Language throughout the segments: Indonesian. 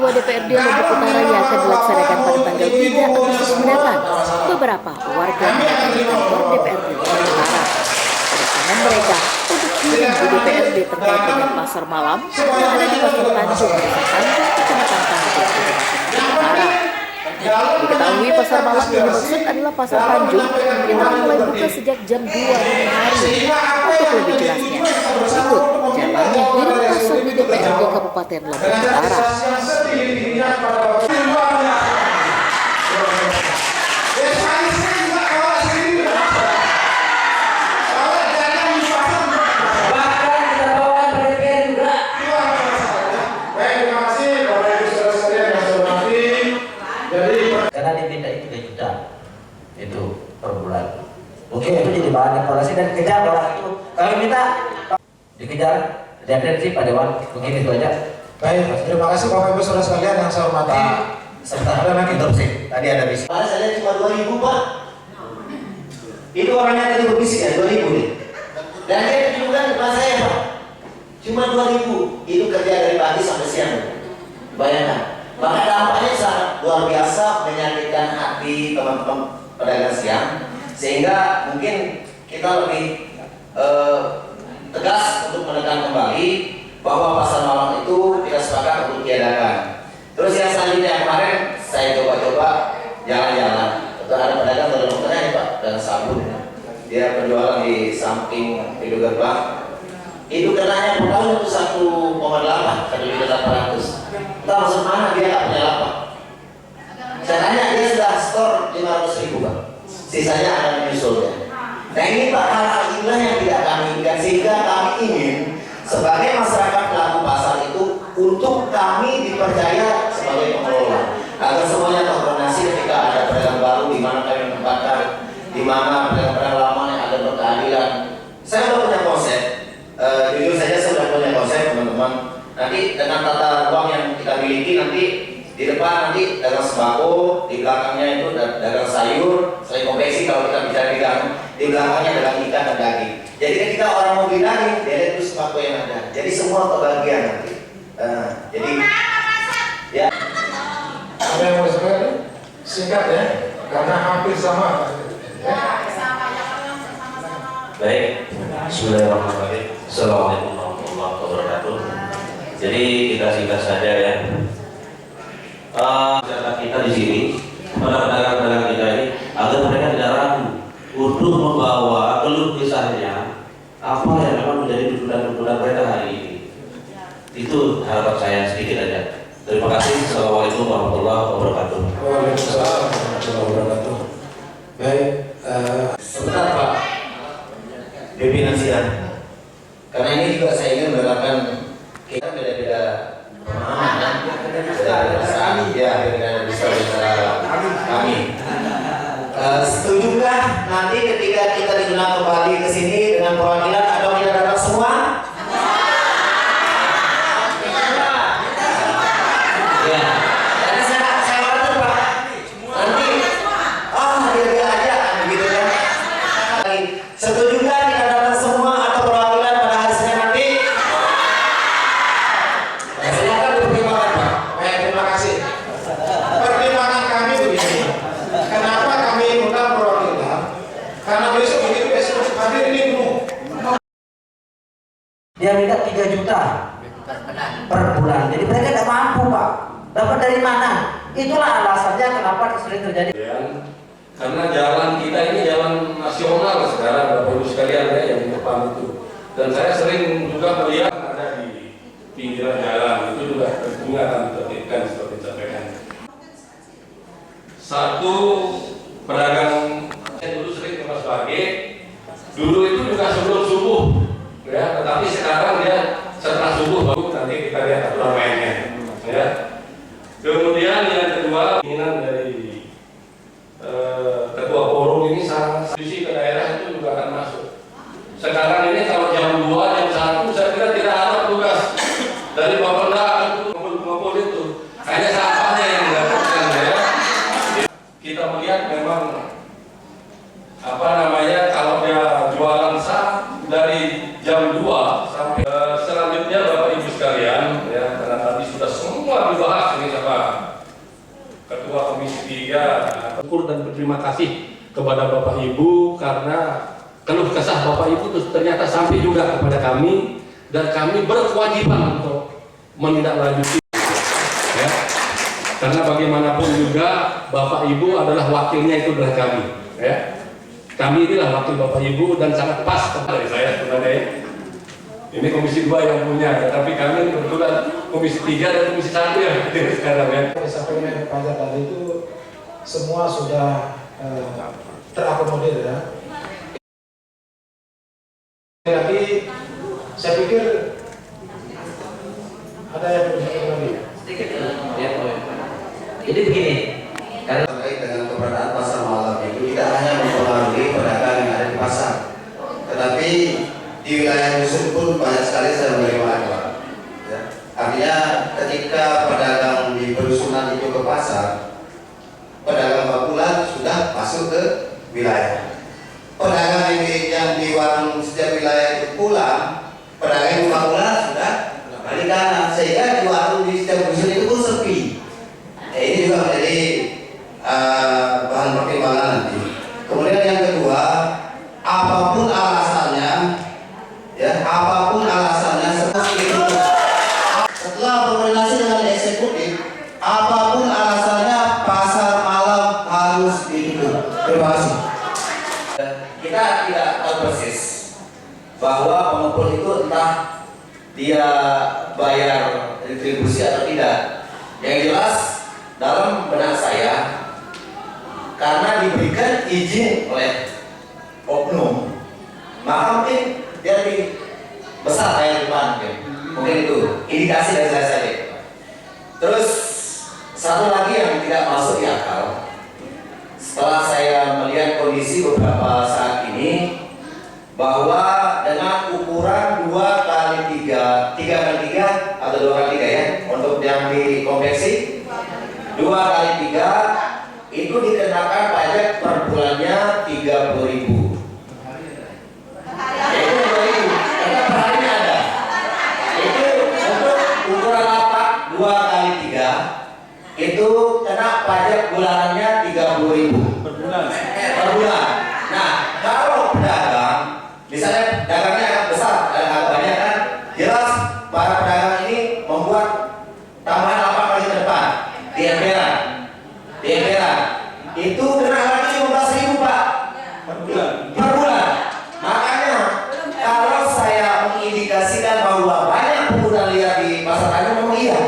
Ketua DPRD Lombok Utara yang akan dilaksanakan pada tanggal 3 Agustus mendatang, beberapa warga mendatangi kantor DPRD Lombok Utara. Kedatangan mereka untuk hearing di DPRD terkait dengan pasar malam yang ada di Pasar Tanjung, Desa Tanjung, Kecamatan Tanjung, Kabupaten Lombok Utara. Diketahui pasar malam yang dimaksud adalah Pasar Tanjung yang telah mulai buka sejak jam 2 dini hari. Untuk lebih jelasnya, berikut jalannya hearing pasar di DPRD Kabupaten Lombok Utara. Karena diminta itu 3 juta itu per bulan. Mungkin itu jadi bahan evaluasi dan kejar orang itu. Kami minta dikejar referensi Pak Dewan. Mungkin itu aja. Baik, terima kasih Bapak Ibu Saudara sekalian yang saya hormati. Serta ada lagi interupsi. Tadi ada bisik. Saya lihat cuma 2.000 Pak. Itu orangnya tadi berbisik ya 2.000 nih. Dan dia tunjukkan depan saya Pak. Cuma 2.000. Itu kerja dari pagi sampai siang. Bayangkan. Maka dampaknya sangat luar biasa, menyakitkan hati teman-teman pedagang siang, sehingga mungkin kita lebih tegas untuk menekan kembali bahwa pasar malam itu tidak sepakat untuk diadakan. Terus yang selanjutnya kemarin saya coba-coba jalan-jalan. Ada pedagang dari motornya nih Pak, dan sabun. Dia penjualan di samping pintu gerbang. Itu kenanya modal itu 1,8, 1.800.000. Entah maksud mana dia nggak punya lapak. Saya tanya dia sudah store 500.000 Pak. Sisanya akan menyusulnya. Nah ini Pak hal-hal inilah yang tidak kami inginkan, sehingga kami ingin sebagai masyarakat pelaku pasar itu untuk kami dipercaya sebagai pengelola, agar semuanya terkoordinasi ketika ada pedagang baru di mana kami menempatkan, di mana pedagang-pedagang lama yang ada berkeadilan. Saya sudah punya konsep. Jujur saja saya sudah punya konsep teman-teman. Nanti dengan tata ruang yang kita miliki, nanti di depan nanti dagang sembako, di belakangnya itu dagang sayur, selain konveksi kalau kita bicara bidang, di belakangnya dagang ikan dan daging. Jadi ketika orang mau beli daging, dia lihat itu sembako yang ada. Jadi semua kebagian nanti. Jadi ya. Ada yang mau sekali? Singkat ya, karena hampir sama. Ya. Baik, Bismillahirrahmanirrahim. Assalamualaikum warahmatullahi wabarakatuh. Jadi kita singkat saja ya. Catatan kita di sini pada pedagang-pedagang kita ini agar mereka tidak ragu untuk membawa keluh kisahnya apa yang memang menjadi tuntutan-tuntutan mereka hari ini. Itu harapan saya sedikit aja. Terima kasih. Assalamualaikum warahmatullahi wabarakatuh. Waalaikumsalam warahmatullahi wabarakatuh. Baik, Sebentar Pak, pimpinan sidang. Karena ini juga saya ingin menerapkan kita beda-beda pemahaman, beda-beda perasaan, ya beda-beda bisa bicara kami. Setujukah nanti ketika kita diundang kembali ke sini dengan perwakilan atau kita datang semua? Ya. Karena saya khawatir Pak. Nanti, dia aja begitu kan? Setujukah kita datang semua atau perwakilan pada hari Senin nanti? silakan dipertimbangkan Pak. Baik, terima kasih. Pertimbangan kami begini. Kenapa kami undang perwakilan? Karena besok hadir ini penuh. Dia minta 3 juta per bulan. Jadi mereka tidak mampu Pak. Dapat dari mana? Itulah alasannya kenapa sering terjadi. Karena jalan kita ini jalan nasional sekarang, Bapak Ibu sekalian ya, yang di depan itu. Dan saya sering juga melihat ada di pinggiran jalan, itu juga tentunya akan ditertibkan seperti disampaikan. Satu pedagang, saya dulu sering ke Mas Bage, dulu itu juga sebelum subuh, ya, tetapi sekarang dia setelah subuh baru nanti kita lihat aturan mainnya, ya. Kemudian yang kedua, keinginan dari ketua forum ini sangat sisi ke daerah itu juga akan masuk. Sekarang ini kalau jam 2, jam 1 saya kira tidak ada tugas dari Bapenda untuk ngumpul itu. Hanya sampahnya yang dilakukan ya. Kita melihat memang kalau dia jualan sah dari jam 2 sampai selanjutnya Bapak Ibu sekalian ya, karena tadi sudah semua dibahas ini Ya, syukur dan berterima kasih kepada Bapak Ibu karena keluh kesah Bapak Ibu itu ternyata sampai juga kepada kami dan kami berkewajiban untuk menindaklanjuti. Ya. Karena bagaimanapun juga Bapak Ibu adalah wakilnya itu adalah kami. Ya. Kami inilah wakil Bapak Ibu dan sangat pas dari saya sebenarnya. Ini Komisi 2 yang punya, tapi kami kebetulan Komisi 3 dan Komisi 1 yang hadir sekarang ya. Disampaikan oleh Pak Fajar tadi itu semua sudah terakomodir ya. Tapi saya pikir ada yang berbicara lagi. Sedikit ya, jadi begini, karena terkait dengan keberadaan pasar malam itu tidak hanya mempengaruhi pedagang yang ada di pasar, tetapi di wilayah dusun pun banyak sekali saya menerima laporan. Ya. Artinya ketika pedagang di perusunan itu ke pasar, pedagang bakulan sudah masuk ke wilayah. Pedagang yang di warung setiap wilayah itu pulang, pedagang di bakulan sudah balik kanan, sehingga di warung di setiap dusun itu pun sepi. Ini juga menjadi bahan pertimbangan nanti. Kemudian yang kedua, apapun alasannya, ya apapun alasannya setelah berkoordinasi dengan eksekutif, apapun alasannya pasar malam harus ditutup. Terima kasih. Kita tidak tahu persis bahwa pengumpul itu entah dia bayar retribusi atau tidak. Yang jelas dalam benak saya, karena diberikan izin oleh oknum, maka mungkin dia lebih besar kayak depan, mungkin itu indikasi dari saya saja. Terus satu lagi yang tidak masuk di akal, setelah saya melihat kondisi beberapa saat ini, bahwa dengan ukuran 2x3, 3x3 atau 2x3 ya, untuk yang di konveksi 2x3 itu dikenakan pajak per bulannya 30.000. Itu 2.000, karena per harinya ada. Itu untuk ukuran lapak 2x3 itu kena pajak bulanannya 30.000 per bulan. Per bulan. Nah, kalau pedagang, misalnya dagangnya agak besar dan agak banyak kan, jelas para pedagang ini membuat tambahan lapak lagi ke depan di emperan. Di emperan itu kena lagi 15.000 Pak per bulan. Per bulan. Makanya kalau saya mengindikasikan bahwa banyak pungutan liar di pasar Tanjung, memang iya.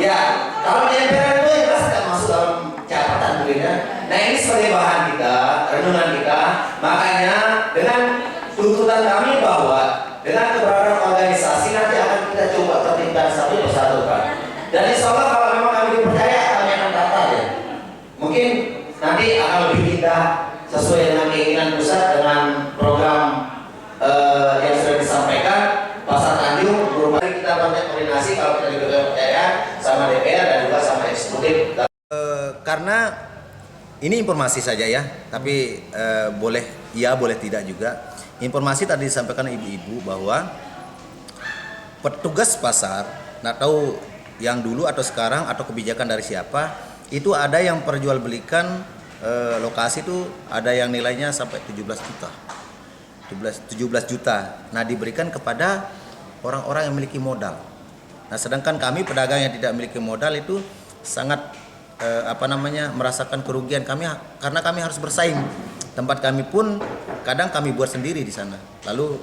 Ya, kalau di emperan itu ya jelas tidak masuk dalam catatan mungkinnya. Nah ini sebagai bahan kita, renungan kita. Makanya dengan tuntutan kami bahwa dengan keberadaan organisasi nanti akan kita coba tertibkan satu persatu Pak. Dan insya Allah kalau memang kami dipercaya, kami akan daftar ya. Mungkin nanti akan lebih indah sesuai dengan keinginan pusat dengan program yang sudah disampaikan. Pasar Tanjung berupa kita banyak koordinasi kalau kita diberi kepercayaan sama DPR dan juga sama eksekutif. Karena ini informasi saja ya, tapi boleh iya boleh tidak juga. Informasi tadi disampaikan ibu-ibu bahwa petugas pasar, nggak tahu yang dulu atau sekarang atau kebijakan dari siapa, itu ada yang perjualbelikan lokasi itu ada yang nilainya sampai 17 juta. 17 juta. Nah, diberikan kepada orang-orang yang memiliki modal. Nah, sedangkan kami pedagang yang tidak memiliki modal itu sangat merasakan kerugian kami karena kami harus bersaing. Tempat kami pun kadang kami buat sendiri di sana. Lalu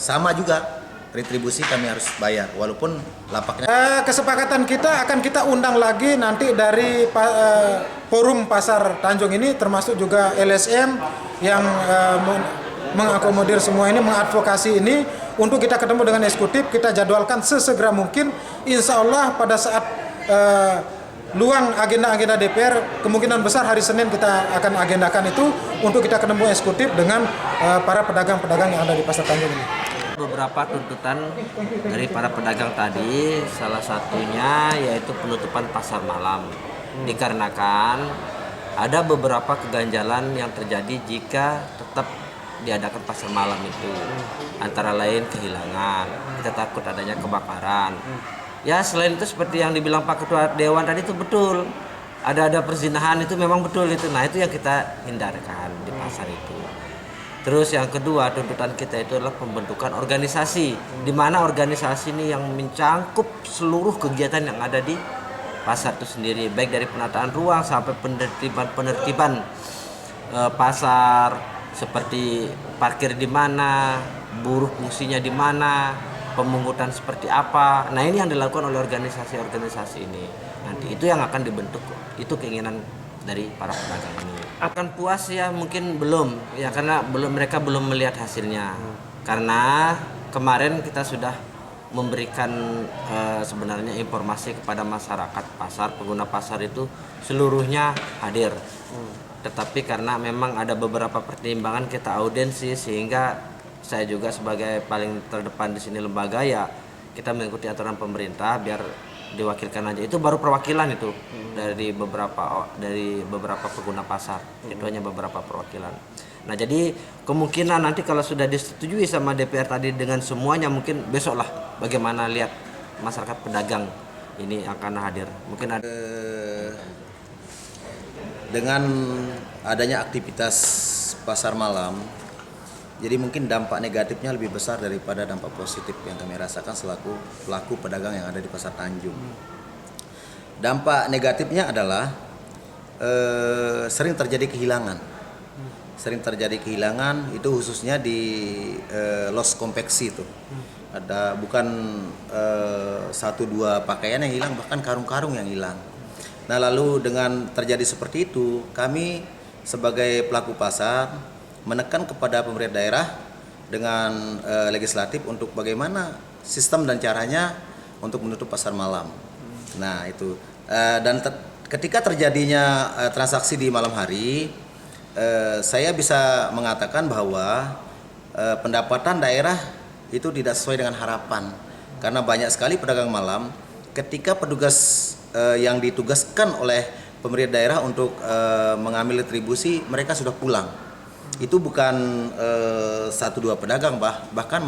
sama juga retribusi kami harus bayar walaupun lapaknya. Kesepakatan kita akan kita undang lagi nanti dari forum pasar Tanjung ini, termasuk juga LSM yang mengakomodir semua ini, mengadvokasi ini untuk kita ketemu dengan eksekutif, kita jadwalkan sesegera mungkin. Insya Allah pada saat luang agenda-agenda DPR, kemungkinan besar hari Senin kita akan agendakan itu untuk kita ketemu eksekutif dengan para pedagang-pedagang yang ada di pasar Tanjung ini. Beberapa tuntutan dari para pedagang tadi, salah satunya yaitu penutupan pasar malam. Dikarenakan ada beberapa keganjalan yang terjadi jika tetap diadakan pasar malam itu. Antara lain kehilangan, kita takut adanya kebakaran. Ya selain itu seperti yang dibilang Pak Ketua Dewan tadi itu betul. ada perzinahan itu memang betul itu. Nah, itu yang kita hindarkan di pasar itu. Terus yang kedua, tuntutan kita itu adalah pembentukan organisasi, di mana organisasi ini yang mencangkup seluruh kegiatan yang ada di pasar itu sendiri, baik dari penataan ruang sampai penertiban pasar, seperti parkir di mana, buruh fungsinya di mana, pemungutan seperti apa. Nah, ini yang dilakukan oleh organisasi-organisasi ini. Nanti itu yang akan dibentuk, itu keinginan dari para pedagang ini. Akan puas ya mungkin belum ya, karena mereka belum melihat hasilnya. Karena kemarin kita sudah memberikan sebenarnya informasi kepada masyarakat pasar, pengguna pasar itu seluruhnya hadir. Tetapi karena memang ada beberapa pertimbangan kita audiensi, sehingga saya juga sebagai paling terdepan di sini lembaga, ya kita mengikuti aturan pemerintah biar diwakilkan aja. Itu baru perwakilan itu dari beberapa pengguna pasar. Itu hanya beberapa perwakilan. Nah, jadi kemungkinan nanti kalau sudah disetujui sama DPR tadi dengan semuanya, mungkin besok lah bagaimana lihat masyarakat pedagang ini akan hadir. Mungkin ada dengan adanya aktivitas pasar malam, jadi mungkin dampak negatifnya lebih besar daripada dampak positif yang kami rasakan selaku pelaku pedagang yang ada di Pasar Tanjung. Dampak negatifnya adalah sering terjadi kehilangan. Sering terjadi kehilangan itu khususnya di los konveksi itu. Ada bukan 1-2 pakaian yang hilang, bahkan karung-karung yang hilang. Nah, lalu dengan terjadi seperti itu, kami sebagai pelaku pasar menekan kepada pemerintah daerah dengan legislatif untuk bagaimana sistem dan caranya untuk menutup pasar malam. Nah, itu dan ketika terjadinya transaksi di malam hari, saya bisa mengatakan bahwa pendapatan daerah itu tidak sesuai dengan harapan, karena banyak sekali pedagang malam ketika petugas yang ditugaskan oleh pemerintah daerah untuk mengambil retribusi, mereka sudah pulang. Itu bukan 1-2 pedagang, bahkan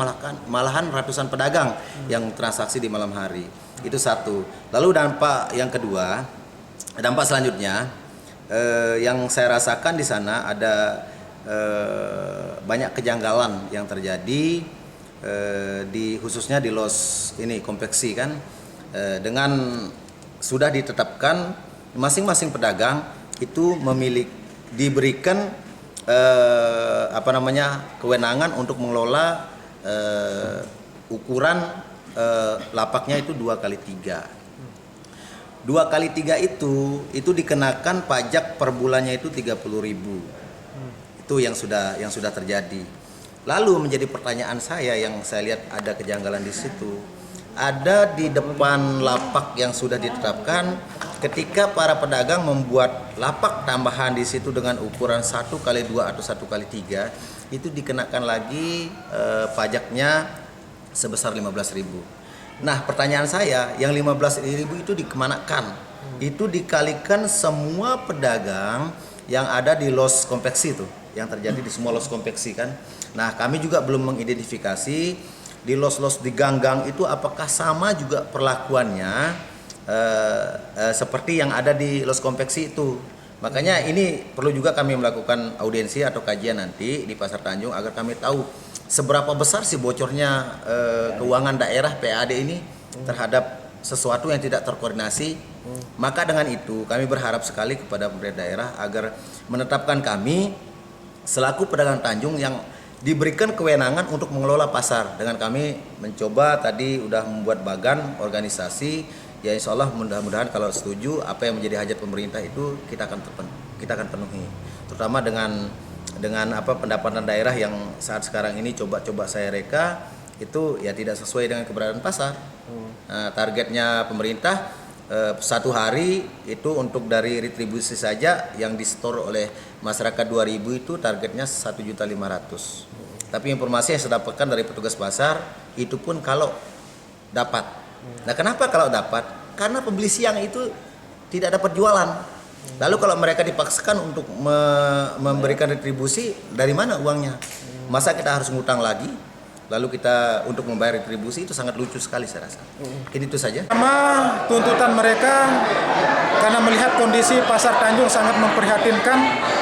malahan ratusan pedagang yang transaksi di malam hari. Itu satu. Lalu dampak yang kedua, dampak selanjutnya yang saya rasakan di sana ada banyak kejanggalan yang terjadi khususnya di los ini konveksi kan, dengan sudah ditetapkan masing-masing pedagang itu diberikan kewenangan untuk mengelola ukuran lapaknya itu 2x3. 2x3 itu dikenakan pajak per bulannya itu 30.000. Itu yang sudah terjadi. Lalu menjadi pertanyaan saya yang saya lihat ada kejanggalan di situ. Ada di depan lapak yang sudah ditetapkan, ketika para pedagang membuat lapak tambahan di situ dengan ukuran 1x2 atau 1x3, itu dikenakan lagi pajaknya sebesar 15.000. Nah, pertanyaan saya, yang 15.000 itu dikemanakan? Itu dikalikan semua pedagang yang ada di los konveksi itu, yang terjadi di semua los konveksi kan. Nah, kami juga belum mengidentifikasi di los-los di gang-gang itu apakah sama juga perlakuannya seperti yang ada di los konveksi itu. Makanya ini perlu juga kami melakukan audiensi atau kajian nanti di Pasar Tanjung agar kami tahu seberapa besar sih bocornya keuangan daerah PAD ini terhadap sesuatu yang tidak terkoordinasi. Maka dengan itu kami berharap sekali kepada pemerintah daerah agar menetapkan kami selaku pedagang Tanjung yang diberikan kewenangan untuk mengelola pasar. Dengan kami mencoba tadi udah membuat bagan organisasi, ya insya Allah mudah-mudahan kalau setuju apa yang menjadi hajat pemerintah itu kita akan penuhi. Terutama dengan pendapatan daerah yang saat sekarang ini coba saya reka itu ya tidak sesuai dengan keberadaan pasar. Nah, targetnya pemerintah satu hari itu untuk dari retribusi saja yang disetor oleh masyarakat 2.000 itu targetnya 1.500.000. Tapi informasi yang saya dapatkan dari petugas pasar itu pun kalau dapat. Nah, kenapa kalau dapat? Karena pembeli siang itu tidak dapat jualan. Lalu kalau mereka dipaksakan untuk memberikan retribusi, dari mana uangnya? Masa kita harus ngutang lagi? Lalu kita untuk membayar retribusi, itu sangat lucu sekali saya rasa. Ini itu saja. Pertama, tuntutan mereka karena melihat kondisi Pasar Tanjung sangat memprihatinkan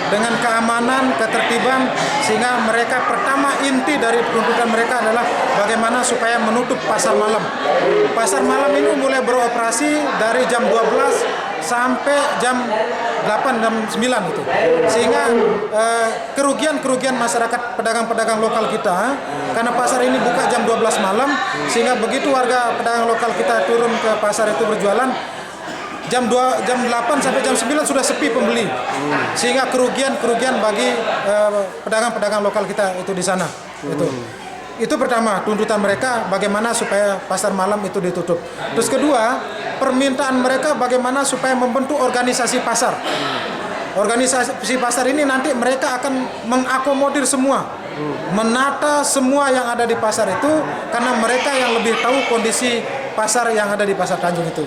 dengan keamanan, ketertiban, sehingga mereka pertama inti dari tuntutan mereka adalah bagaimana supaya menutup pasar malam. Pasar malam ini mulai beroperasi dari jam 12 sampai jam 8 jam 9 itu. Sehingga kerugian masyarakat pedagang-pedagang lokal kita, karena pasar ini buka jam 12 malam, sehingga begitu warga pedagang lokal kita turun ke pasar itu berjualan, jam 8 sampai jam 9 sudah sepi pembeli. Sehingga kerugian bagi pedagang-pedagang lokal kita itu di sana. Itu pertama, tuntutan mereka bagaimana supaya pasar malam itu ditutup. Terus kedua, permintaan mereka bagaimana supaya membentuk organisasi pasar. Organisasi pasar ini nanti mereka akan mengakomodir semua, menata semua yang ada di pasar itu, karena mereka yang lebih tahu kondisi pasar yang ada di Pasar Tanjung itu.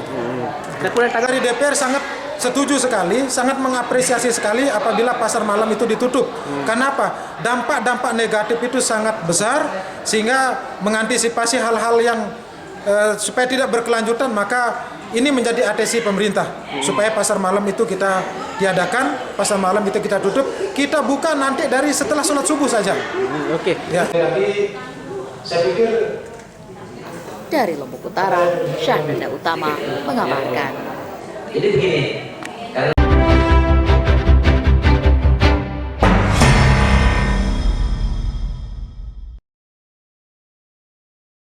Dari DPR sangat setuju sekali, sangat mengapresiasi sekali apabila pasar malam itu ditutup. Kenapa? Dampak-dampak negatif itu sangat besar, sehingga mengantisipasi hal-hal yang supaya tidak berkelanjutan, maka ini menjadi atensi pemerintah supaya pasar malam itu kita tiadakan, pasar malam itu kita tutup, kita buka nanti dari setelah sholat subuh saja. Oke. Ya. Jadi saya pikir Dari Lombok Utara, Syahnanda Utama mengabarkan. Jadi begini,